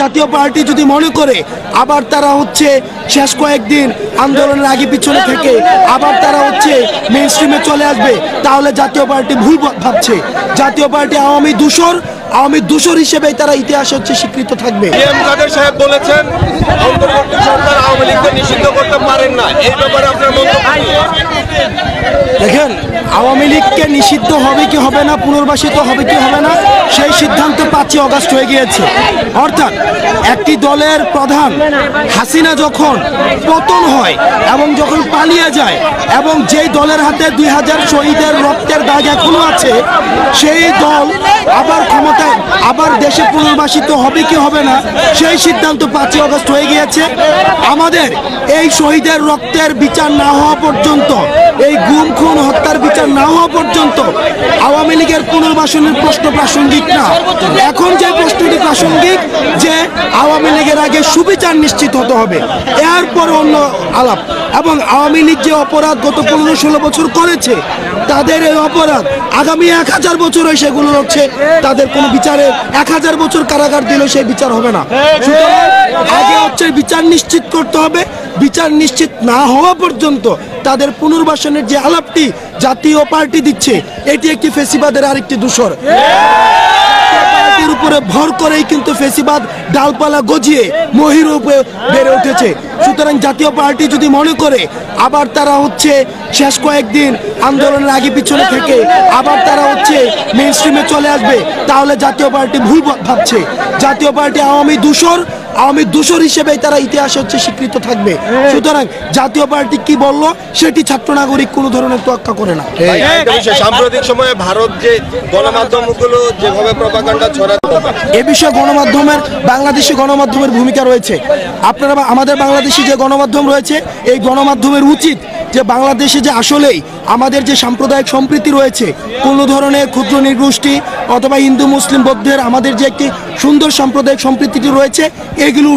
জাতীয় পার্টি যদি মনে করে আবার তারা হচ্ছে শেষ কয়েকদিন আন্দোলনের আগে পিছনে থেকে আবার তারা হচ্ছে মেইন স্ট্রিমে চলে আসবে, তাহলে জাতীয় পার্টি ভুল ভাবছে। জাতীয় পার্টি আওয়ামী দূষর হিসেবে তারা ইতিহাসে হচ্ছে স্বীকৃত থাকবে। কাদের সাহেব বলেছেন অন্তর্বর্তী সরকার আওয়ামী লীগকে নিষিদ্ধ করতে পারেন না, এই ব্যাপারে আপনার মন্তব্য? দেখেন, আওয়ামী লীগকে নিষিদ্ধ হবে কি হবে না, পুনর্বাসিত হবে কি হবে না, সেই সিদ্ধান্ত 5 আগস্ট হয়ে গিয়েছে। অর্থাৎ একটি দলের প্রধান হাসিনা যখন পতন হয় এবং যখন পালিয়ে যায় এবং যেই দলের হাতে 2000 শহীদের রক্তের দাগ এখনো আছে, সেই দল আবার ক্ষমতায় আবার দেশে পুনর্বাসিত হবে কি হবে না, সেই সিদ্ধান্ত 5 আগস্ট হয়ে গিয়েছে। আমাদের এই শহীদের রক্তের বিচার না হওয়া পর্যন্ত, এই গুম খুন হত্যার বিচার না হওয়া পর্যন্ত আওয়ামী লীগের পুনর্বাসনের প্রশ্ন প্রাসঙ্গিক না। এখন যে প্রশ্নটি প্রাসঙ্গিক যে আওয়ামী লীগের আগে সুবিচার নিশ্চিত হতে হবে, এরপর অন্য আলাপ। এবং আওয়ামী লীগ যে অপরাধ গত 15-16 বছর করেছে, তাদের এই অপরাধ আগামী 1000 বছর সেগুলো হচ্ছে তাদের কোনো বিচারে 1000 বছর কারাগার দিলেও সেই বিচার হবে না। সুতরাং আগে হচ্ছে বিচার নিশ্চিত করতে হবে। বিচার নিশ্চিত না হওয়া পর্যন্ত তাদের পুনর্বাসনের যে আলাপটি জাতীয় পার্টি দিচ্ছে, এটি একটি ফেসিবাদের আরেকটি দূষর। পার্টির উপরে ভর করেই কিন্তু ফেসিবাদ ডালপালা গজিয়ে মহিরূপে বেড়ে উঠেছে। সুতরাং জাতীয় পার্টি যদি মনে করে আবার তারা হচ্ছে শেষ কয়েকদিন আন্দোলনের আগে পিছনে থেকে আবার তারা হচ্ছে মেইন স্ট্রিমে চলে আসবে, তাহলে জাতীয় পার্টি ভুল ভাবছে। জাতীয় পার্টি আওয়ামী দূষর হিসেবে তারা ইতিহাসে হচ্ছে স্বীকৃত থাকবে। সুতরাং জাতীয় পার্টি কি বললো সেটি ছাত্র নাগরিক কোনো ধরনের তোয়াক্কা করে না। সাম্প্রতিক সময়ে ভারত যে গণমাধ্যমগুলো যেভাবে প্রপাগান্ডা ছড়াচ্ছে, এ বিষয়ে বাংলাদেশি গণমাধ্যমের ভূমিকা রয়েছে। আপনারা আমাদের বাংলাদেশি যে গণমাধ্যম রয়েছে, এই গণমাধ্যমের উচিত যে বাংলাদেশে যে আসলেই আমাদের যে সাম্প্রদায়িক সম্প্রীতি রয়েছে, কোনো ধরনের ক্ষুদ্র নৃগোষ্ঠী অথবা হিন্দু মুসলিম বৌদ্ধের আমাদের যে একটি সুন্দর সাম্প্রদায়িক সম্প্রীতিটি রয়েছে, এগুলো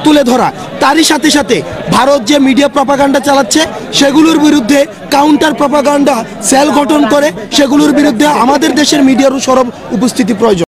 তুলে ধরা। তারই সাথে সাথে ভারত যে মিডিয়া প্রপাগান্ডা চালাচ্ছে, সেগুলোর বিরুদ্ধে কাউন্টার প্রপাগান্ডা সেল গঠন করে সেগুলোর বিরুদ্ধে আমাদের দেশের মিডিয়ারও সরব উপস্থিতি প্রয়োজন।